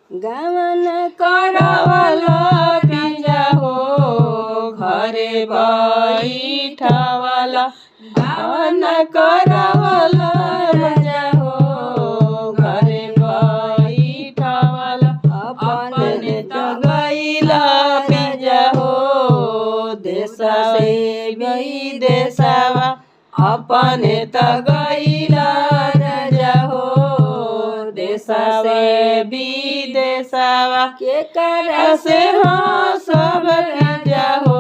गमन करवला पिया हो घरे बैठवला गमन करवला राजा हो घरे बैठवला अपने तो गईला पिया हो देश से विदेशवा अपने तो गईला राजा हो देश से विदेशवा के करा से हाँ सब राजा हो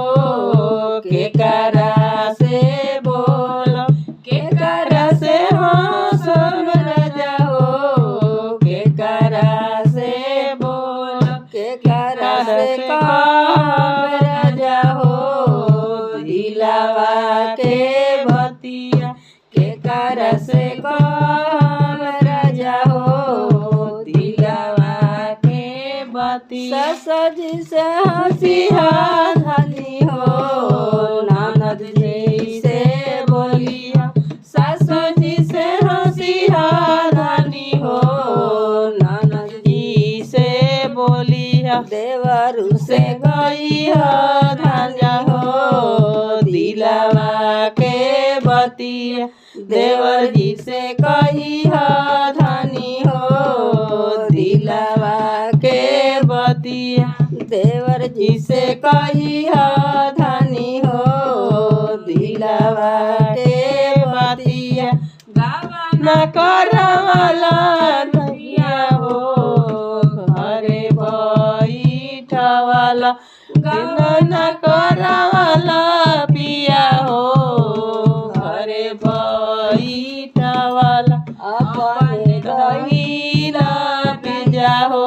के करा से बोलो के करा से हाँ सब राजा हो के करा से बोलो के करा से कह राजा हो दिलावा के भतिया के करा से कह राजा हो ससुर से हंसिया धनी हो ननद जी से बोलिया ससुर जी से हंसिया धनी हो ननद जी से बोलिया देवरू से गईया धंजा हो दिलावा के बतिया देवर जी से कहिया धनी हो दिलावा के बतिया देवर जी से कहिया धनी हो दिलावा के बतिया गावन करवला दैया हो घरे बैठवला गावन करवला पिया हो घरे बैठवला अपने गईला पिया हो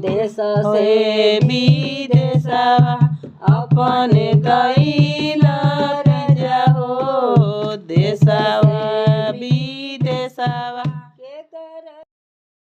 देश से विदेशवा अपने गई